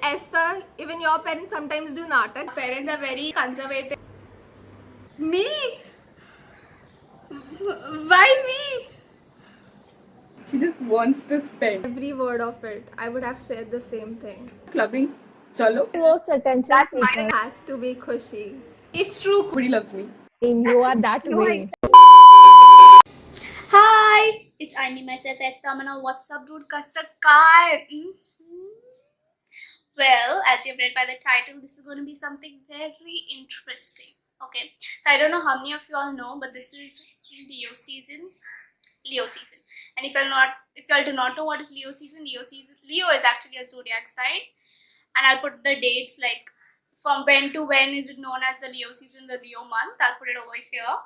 Esther, even your parents sometimes do natak. Parents are very conservative. Me? Why me? She just wants to spend. Every word of it. I would have said the same thing. Clubbing, chalo. Most attention seeker. Has to be Khushi. It's true. Nobody loves me. You are that way. Hi, it's I me myself Esther. What's up, dude? Kasakai. Well, as you've read by the title, this is going to be something very interesting. Okay, so I don't know how many of you all know, but this is Leo season. Leo season. And if you all do not know what is Leo season, Leo is actually a zodiac sign. And I'll put the dates like from when to when is it known as the Leo season, the Leo month. I'll put it over here.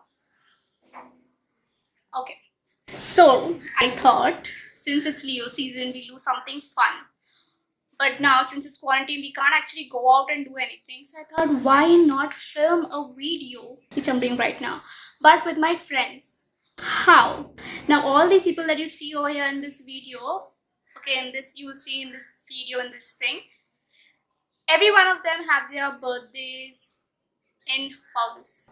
Okay. So I thought since it's Leo season, we'll do something fun. But now since it's quarantine, we can't actually go out and do anything. So I thought, why not film a video, which I'm doing right now, but with my friends. How? Now all these people that you see over here in this video, okay, in this you will see in this video, in this thing, every one of them have their birthdays in August.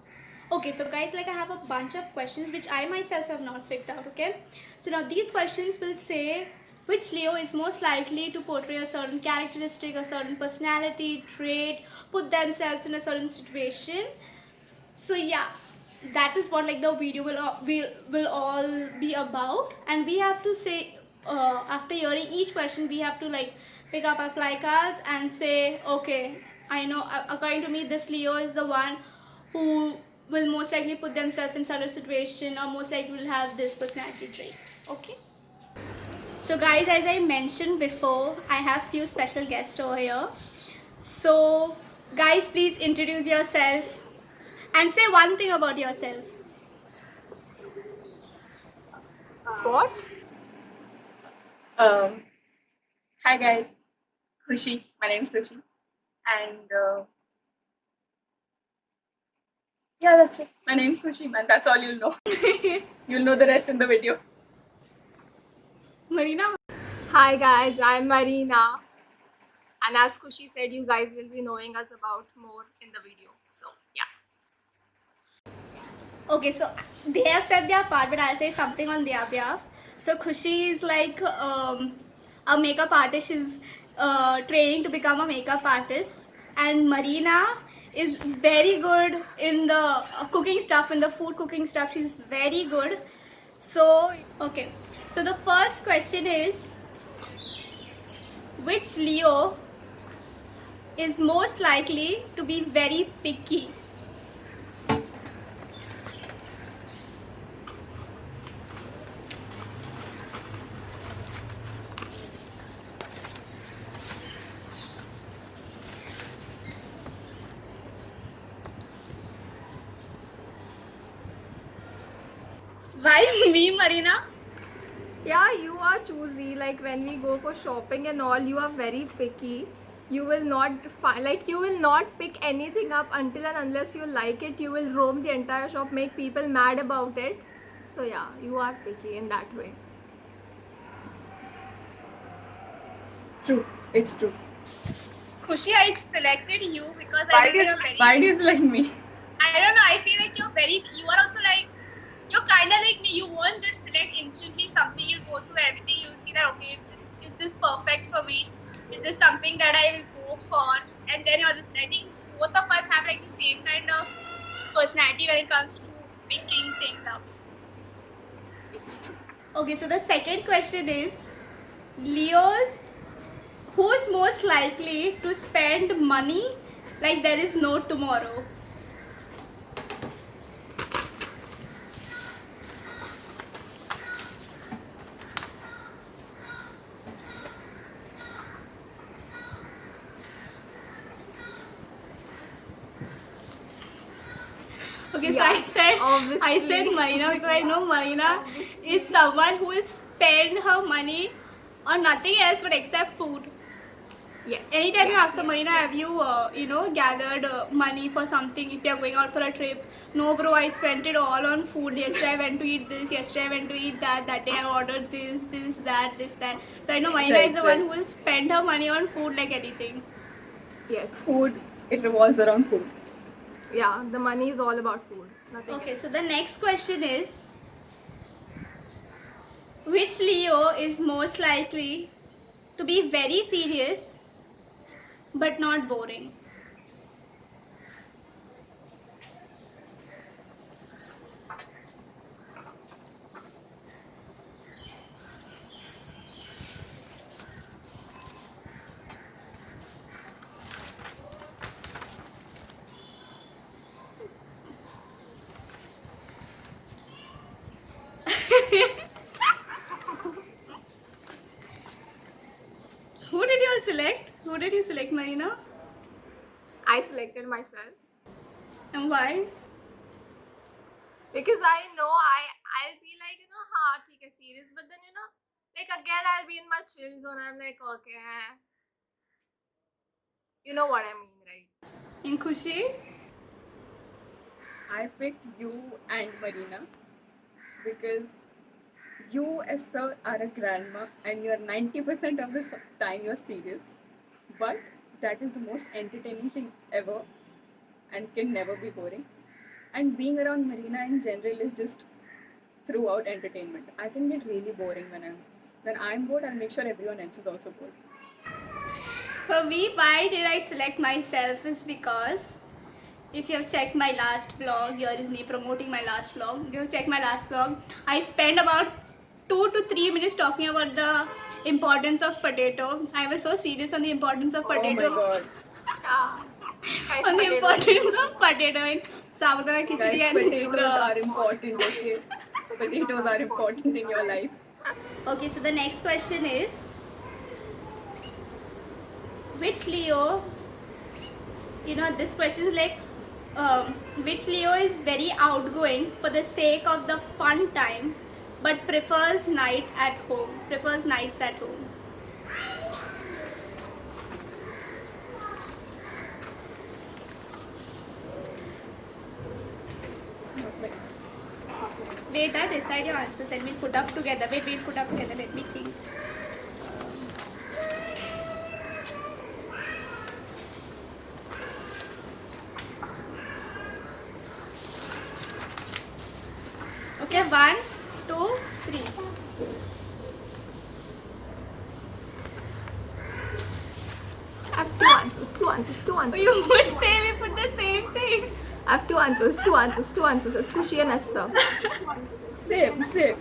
Okay, so guys, like I have a bunch of questions which I myself have not picked out, okay? So now these questions will say which Leo is most likely to portray a certain characteristic, a certain personality, trait, put themselves in a certain situation. So yeah, that is what like the video will all be about, and we have to say after hearing each question we have to like pick up our fly cards and say, okay, I know according to me this Leo is the one who will most likely put themselves in such a situation, or most likely will have this personality trait. Okay, so guys, as I mentioned before, I have few special guests over here. So guys, please introduce yourself and say one thing about yourself. What? Hi guys. Khushi. My name's Khushi. And yeah, that's it. My name's Khushi, man. That's all you'll know. You'll know the rest in the video. Marina? Hi guys, I'm Marina. And as Khushi said, you guys will be knowing us about more in the video. So yeah. Okay, so they have said their part, but I'll say something on their behalf. So Khushi is like a makeup artist. She's training to become a makeup artist, and Marina is very good in the cooking stuff, in the food cooking stuff. She's very good. So okay, so the first question is, which Leo is most likely to be very picky? Why me, Marina? Yeah, you are choosy. Like when we go for shopping and all, you are very picky. You will not you will not pick anything up until and unless you like it. You will roam the entire shop, make people mad about it. So yeah, you are picky in that way. True. It's true. Khushi, I selected you because I think you're very. Why do you select me? I don't know. I feel like you're very. You are also like. You're kind of like me. You won't just select instantly something. You'll go through everything. You'll see that, okay, is this perfect for me? Is this something that I will go for? And then you're just. I think both of us have like the same kind of personality when it comes to picking things up. It's true. Okay, so the second question is, Leos, who is most likely to spend money like there is no tomorrow? Okay, so Yeah, I said obviously. Marina because I know Marina is someone who will spend her money on nothing else but except food. Yes. Anytime you yes, ask somebody, have you, gathered money for something if you're going out for a trip? No, bro, I spent it all on food. Yesterday I went to eat this, yesterday I went to eat that, that day I ordered this, that, this, that. So I know Marina is the one who will spend her money on food like anything. Yes. Food, it revolves around food. Yeah, the money is all about food. Nothing Okay, else. so the next question is, which Leo is most likely to be very serious but not boring? Who did you all select? Who did you select, Marina? I selected myself And why? because I know I'll be like, हाँ ठीक है serious, but then like again I'll be in my chill zone. I'm like, okay, you know what I mean, right? In Khushi? I picked you and Marina because you, Esther, are a grandma and you're 90% of the time you're serious. But that is the most entertaining thing ever and can never be boring. And being around Marina in general is just throughout entertainment. I can get really boring when I'm bored. I'll make sure everyone else is also bored. For me, why did I select myself is because if you have checked my last vlog, here is me promoting my last vlog. If you have checked my last vlog, I spent about 2 to 3 minutes talking about the importance of potato. I was so serious on the importance of potato. Oh my god. Guys, On the potatoes. importance of potato in sabudana khichdi Guys, and potatoes are important, okay? Potatoes are important in your life. Okay, so the next question is, which Leo, this question is like, which Leo is very outgoing for the sake of the fun time but prefers nights at home? Wait, I decide your answers. Then we'll put up together. We'll put up together. Let me think. Okay, 1, 2, 3. I have two answers. You would say we put the same thing. I have two answers. It's Kushi and Esther. Same.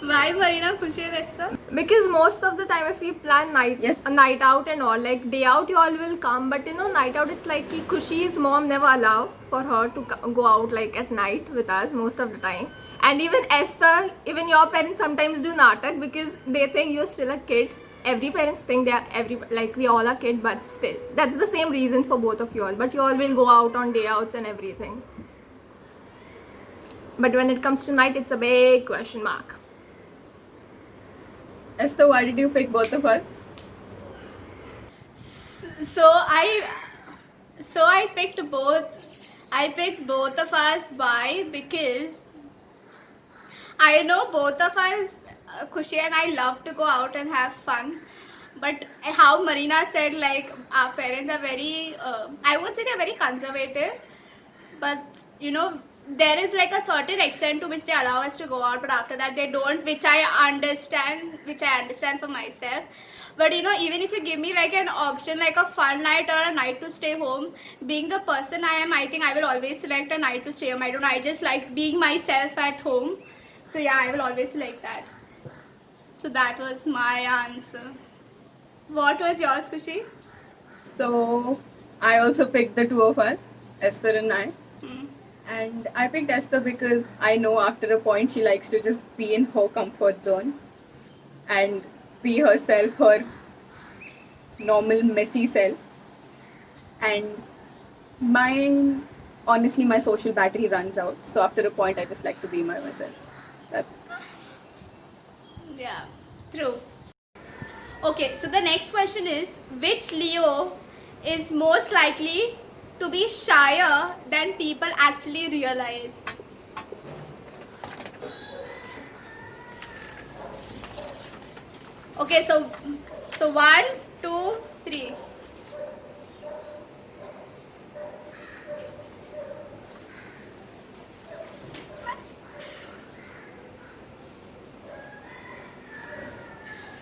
Why Marina, Khushi and Esther? Because most of the time if we plan a night out and all, like day out you all will come, but night out it's like Khushi's mom never allow for her to go out like at night with us most of the time. And even Esther, even your parents sometimes do natak because they think you're still a kid. Every parents think they are we all are kid, but still that's the same reason for both of you all. But you all will go out on day outs and everything. But when it comes to night, it's a big question mark. Esther, why did you pick both of us? So I picked both. I picked both of us. Why? Because I know both of us, Khushi and I, love to go out and have fun. But how Marina said, like, our parents are very, I would say they're very conservative. But, there is like a certain extent to which they allow us to go out, but after that they don't, which I understand for myself. But even if you give me like an option, like a fun night or a night to stay home, being the person I am, I think I will always select a night to stay home. I just like being myself at home. So yeah, I will always select that. So that was my answer. What was yours, Khushi? So I also picked the two of us, Esther and I. And I picked Esther because I know after a point she likes to just be in her comfort zone and be herself, her normal messy self. And honestly, my social battery runs out. So after a point, I just like to be myself. That's it. Yeah, true. Okay, so the next question is, which Leo is most likely to be shyer than people actually realize? Okay, so one, two, three.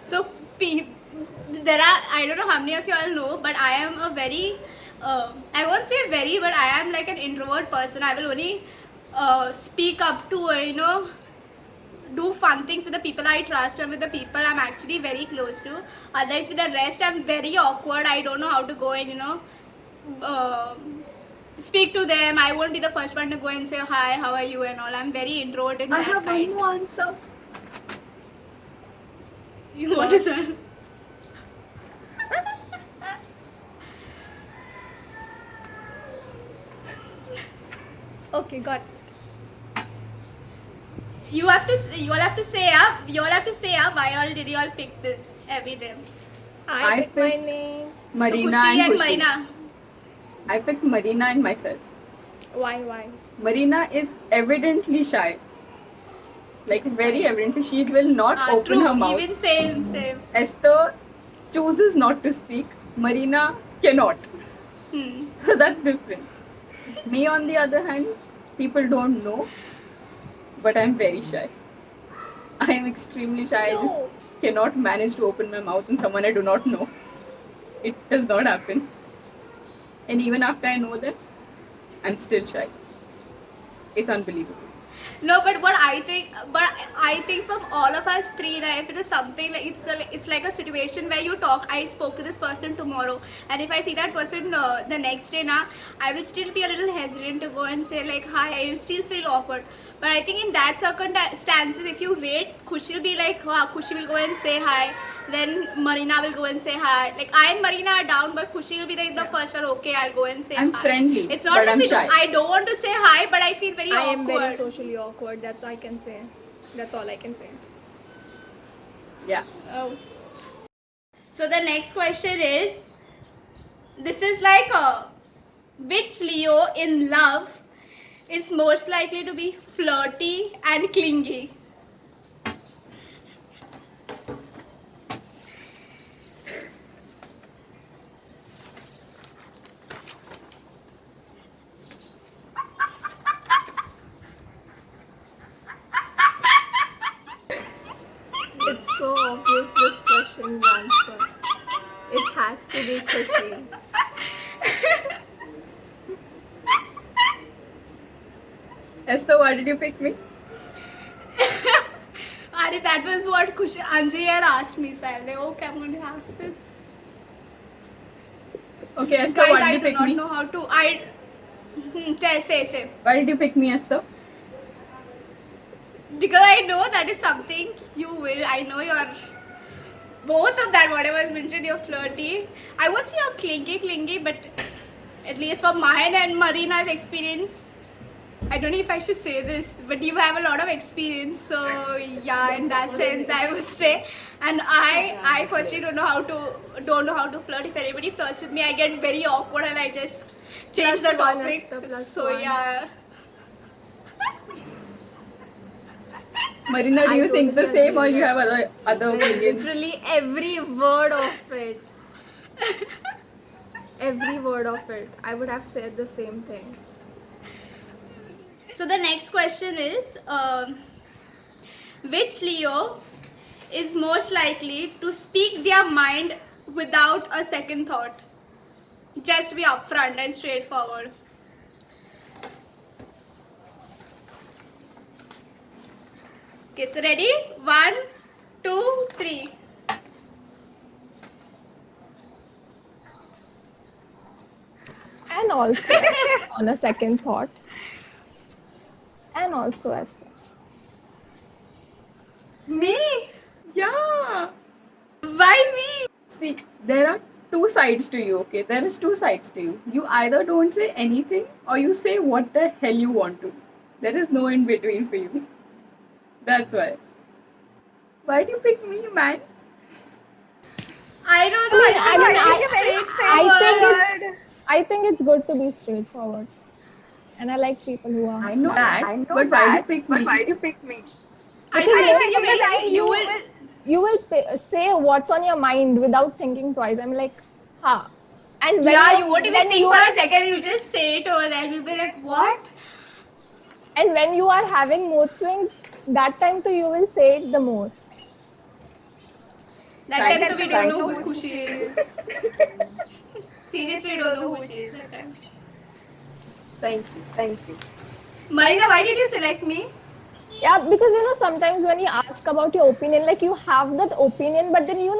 So there are, I don't know how many of you all know, but I am a very I won't say very, but I am like an introvert person. I will only speak up to do fun things with the people I trust and with the people I'm actually very close to. Otherwise, with the rest, I'm very awkward. I don't know how to go and uh, speak to them. I won't be the first one to go and say hi, how are you, and all. I'm very introverted. I have one more answer. What is that? Okay, got it. You all have to say up. You all have to say up. Why all did you all pick this everything? I I pick my pick- name. Marina so Khushi and Khushi. Marina. I picked Marina and myself. Why? Marina is evidently shy. Like very evidently, she will not open True. her mouth. Even same. Esther chooses not to speak. Marina cannot. Hmm. So that's different. Me, on the other hand, people don't know, but I'm very shy. I am extremely shy. I just No. cannot manage to open my mouth in someone I do not know. It does not happen. And even after I know them, I'm still shy. It's unbelievable. No, but I think from all of us three, right, if it is something like it's like a situation where you talk. I spoke to this person tomorrow, and if I see that person the next day, now I will still be a little hesitant to go and say like hi. I will still feel awkward. But I think in that circumstances, if you rate, Khushi will be like, wow, Khushi will go and say hi. Then Marina will go and say hi. Like I and Marina are down, but Khushi will be like the first one. Okay, I'll go and say I'm hi. friendly, It's not but that I'm shy. I don't want to say hi, but I feel very I awkward. am very socially awkward. That's all I can say. That's all I can say. Yeah. Oh. So the next question is, this is like which Leo in love is most likely to be flirty and clingy? It's so obvious this question's answer. It has to be Khushi. Esther, why did you pick me? Ari, that was what Anjali had asked me. So I'm like, okay, I'm going to ask this. Okay, Esther, Guys, why did I you do pick not me? know how to. Say. Why did you pick me, Esther? Because I know that is something you will. I know you're both of that, whatever is mentioned, you're flirty. I won't say you're clingy, but at least for mine and Marina's experience, I don't know if I should say this, but you have a lot of experience. So yeah, in that sense, I would say. And I firstly don't know how to flirt. If anybody flirts with me, I get very awkward and I just change Plus the one, topic. Esther, plus So one. yeah. Marina, do I you think the totally same or agree, you have Esther. other opinions? Literally every word of it. Every word of it. I would have said the same thing. So the next question is, which Leo is most likely to speak their mind without a second thought? Just be upfront and straightforward. Okay, so ready? 1, 2, 3. And also, on a second thought, and also Esther. Me? Yeah. Why me? See, there are two sides to you, okay? There is two sides to you. You either don't say anything or you say what the hell you want to. There is no in between for you. That's why. Why do you pick me, man? I don't know. I think it's good to be straightforward, and I like people who are. I know that, but why do you pick me? I think You will say what's on your mind without thinking twice. I'm like, ha. And when you won't even think for a second. You just say it over there. You'll be like, what? And when you are having mood swings, that time too you will say it the most. That time so we don't know who Khushi is. Seriously, don't know who she is that time. Thank you. Marina, why did you select me? Yeah, because sometimes when you ask about your opinion, like you have that opinion, but then you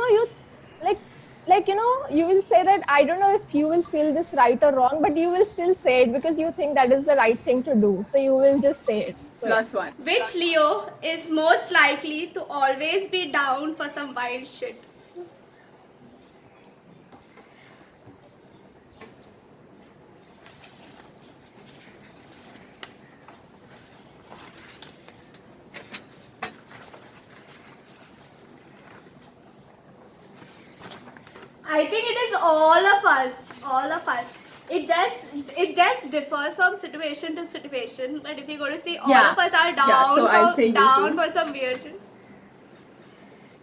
will say that I don't know if you will feel this right or wrong, but you will still say it because you think that is the right thing to do. So you will just say it. So, +1. Which Leo is most likely to always be down for some wild shit? I think it is all of us. It just differs from situation to situation. But if you go to see, all Yeah. of us are down, Yeah, so I'll say you down too. for some weird shit.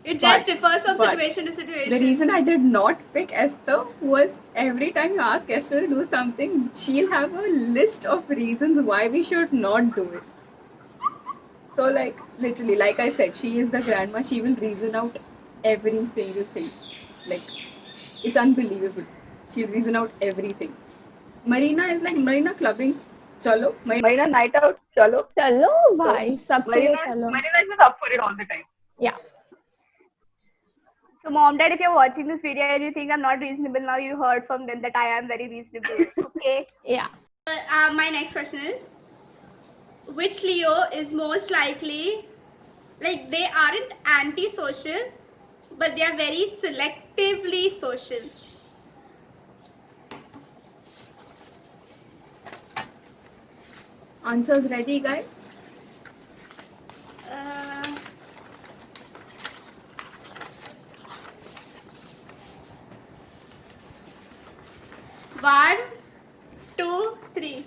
It just differs from but situation to situation. The reason I did not pick Esther was every time you ask Esther to do something, she'll have a list of reasons why we should not do it. So, like, literally, like I said, she is the grandma. She will reason out every single thing. Like, it's unbelievable. She'll reason out everything. Marina is like, Marina clubbing. Chalo. Marina night out, chalo. chalo bhai, sabke liye chalo. Marina is just up for it all the time. Yeah. So, mom, dad, if you're watching this video and you think I'm not reasonable, now you heard from them that I am very reasonable. Okay. Yeah. My next question is, which Leo is most likely, like, they aren't anti-social, but they are very selectively social? Answers ready, guys? One, two, three.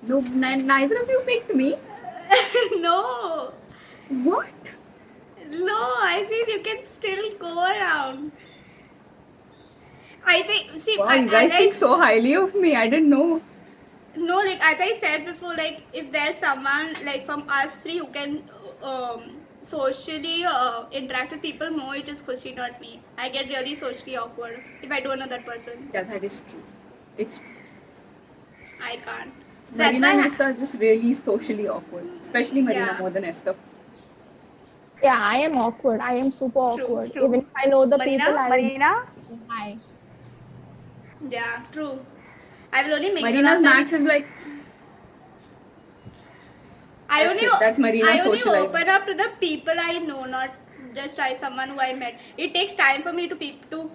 No, neither of you picked me. No. What? No, I feel you can still go around. I think, see, Wow, you guys think so highly of me. I didn't know. No, like, as I said before, like, if there's someone, like, from us three who can socially interact with people more, it is Khushi, not me. I get really socially awkward if I don't know that person. Yeah, that is true. It's I can't. So that's Marina and why Esther are just really socially awkward. Especially Marina Yeah. more than Esther. Yeah, I am awkward. I am super awkward. true. Even if I know the Marina? people, I will Marina? say hi. Yeah, true. I will only make Marina's max is like, I That's only, it. That's Marina I only socializing. open up to the people I know, not just someone who I met. It takes time for me to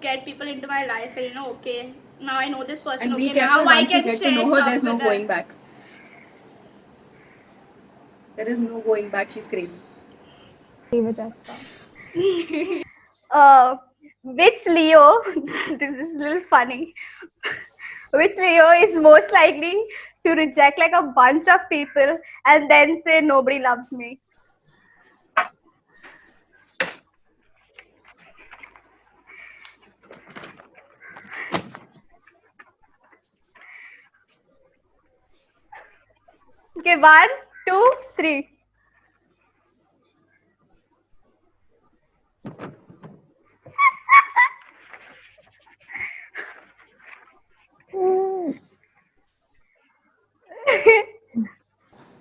get people into my life, and okay, now I know this person. and be Okay, careful now I once you can get to share know her, stuff there's no with going them. back. There is no going back. She's crazy. With Esther. Which Leo? This is a little funny. Which Leo is most likely to reject like a bunch of people and then say nobody loves me? Okay, 1, 2, 3.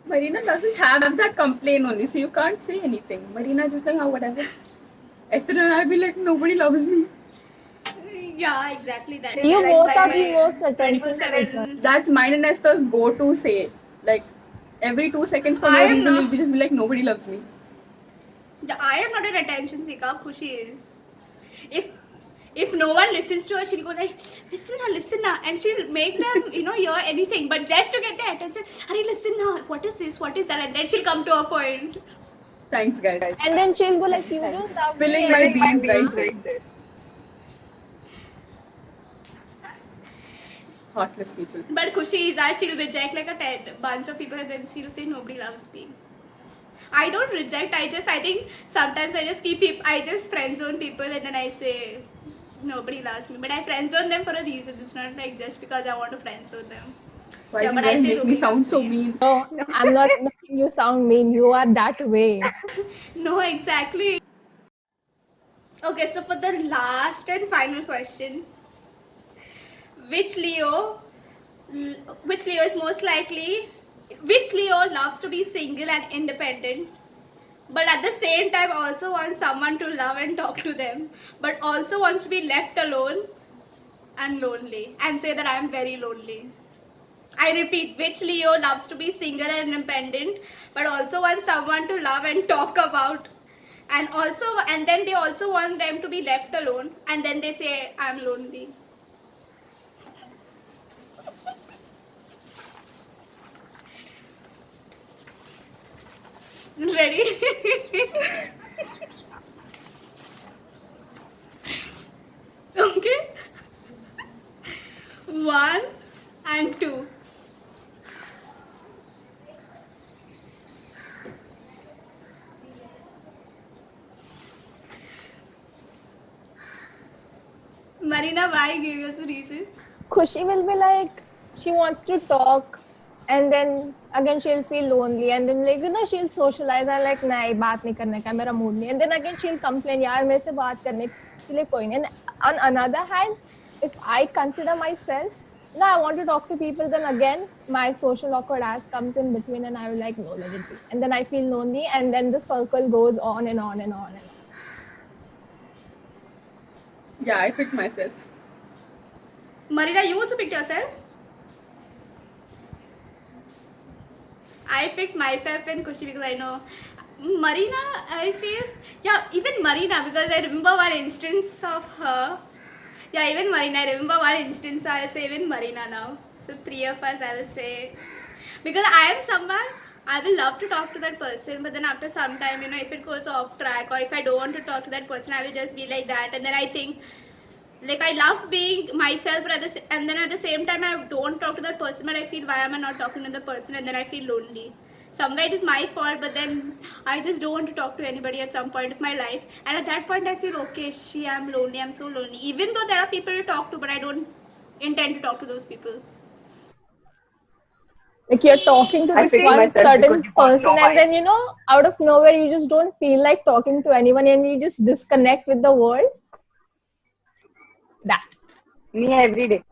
Marina doesn't have that complaint only, so you can't say anything. Marina just like, oh, whatever. Esther and I'll be like, nobody loves me. Yeah, exactly that. You both are the most attention 24/7. seeker. That's mine and Esther's go-to say. Like, every 2 seconds for I no am reason, not- we'll be just be like, nobody loves me. I am not an attention seeker. Khushi is. if no one listens to her, she'll go like, listen now, and she'll make them, hear anything, but just to get their attention. Hurry, listen now. What is this? What is that? And then she'll come to a point. Thanks, guys. And then she'll go like, you don't love Spilling me. my Spilling my beans beans right right there. Heartless people. But Khushi is that she'll reject like a bunch of people, and then she'll say nobody loves me. I don't reject. I think sometimes I just I just friend zone people, and then I say nobody loves me. But I friend zone them for a reason. It's not like just because I want to friend zone them. Why Yeah, do but you I guys say make me nobody sound loves so me. mean? No, I'm not making you sound mean. You are that way. No, exactly. Okay, so for the last and final question, which Leo is most likely, which Leo loves to be single and independent, but at the same time also wants someone to love and talk to them, but also wants to be left alone and lonely and say that I am very lonely? I repeat, which Leo loves to be single and independent, but also wants someone to love and talk about, and then they also want them to be left alone, and then they say I'm lonely. Ready? Okay. 1 and 2. Marina, why? Give us a reason. Khushi will be like, she wants to talk, and then again she'll feel lonely, and then like she'll socialize and like nahi baat nahi karne ka mera mood nahi, and then again she'll complain yaar mere se baat karne ke liye koi nahi. And on another hand, if I consider myself, no, I want to talk to people, then again my social awkward ass comes in between, and I will like, no, let it be, and then I feel lonely, and then the circle goes on and on and on and on. Yeah, I picked myself. Marina, you also picked yourself? I picked myself and Khushi because I know. Marina, I feel, yeah, even Marina, because I remember one instance of her. Yeah, even Marina, I remember one instance, so I'll say even Marina now. So 3 of us, I will say. Because I am someone, I will love to talk to that person, but then after some time, if it goes off track, or if I don't want to talk to that person, I will just be like that. And then I think, like, I love being myself, but and then at the same time I don't talk to that person, but I feel, why am I not talking to the person? And then I feel lonely. Somewhere it is my fault, but then I just don't want to talk to anybody at some point of my life, and at that point I feel, okay, I'm lonely, I'm so lonely, even though there are people to talk to, but I don't intend to talk to those people. Like you're talking to I this picked one myself certain because you got person, no and vibe. then out of nowhere you just don't feel like talking to anyone, and you just disconnect with the world. That. Me every day.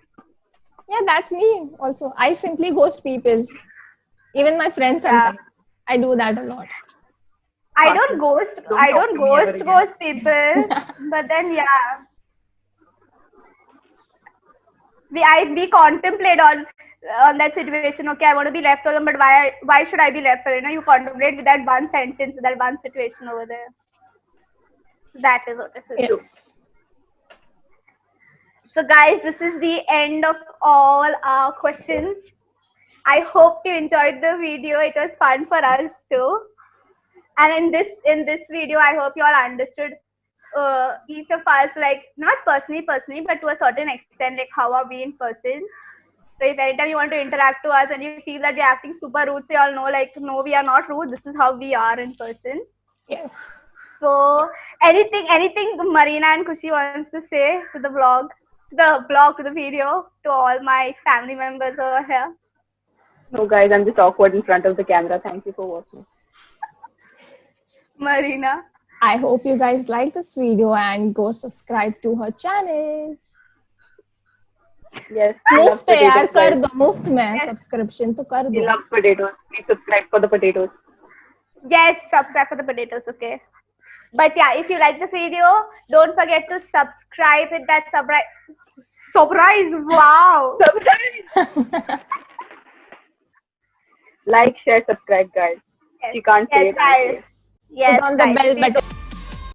Yeah, that's me also. I simply ghost people. Even my friends Yeah. sometimes. I do that a lot. I don't ghost. Don't I talk don't to me ever ghost again. people. But then yeah, we contemplate on that situation. Okay, I want to be left alone, but why should I be left alone? You contemplate with that one sentence, with that one situation over there. That is what it is. Yes. So guys, this is the end of all our questions. I hope you enjoyed the video. It was fun for us too. And in this video, I hope you all understood each of us, like not personally, but to a certain extent, like how are we in person. So if anytime you want to interact to us and you feel that we're acting super rude, so you all know, like, no, we are not rude. This is how we are in person. Yes. So anything Marina and Khushi wants to say to the vlog, to the video, to all my family members over here. No, guys, I'm just awkward in front of the camera. Thank you for watching. Marina. I hope you guys like this video and go subscribe to her channel. Yes, he loves मुफ्त है यार, potatoes, कर guys. दो मुफ्त में subscription तो कर He दो. loves potatoes. Please subscribe for the potatoes. Yes, subscribe for the potatoes, okay? But yeah, if you like this video, don't forget to subscribe with that surprise. Wow. Subscribe. Like, share, subscribe, guys. Yes, She can't say yes, it. I'll say guys. it. Yes, Put on the guys. bell Please button.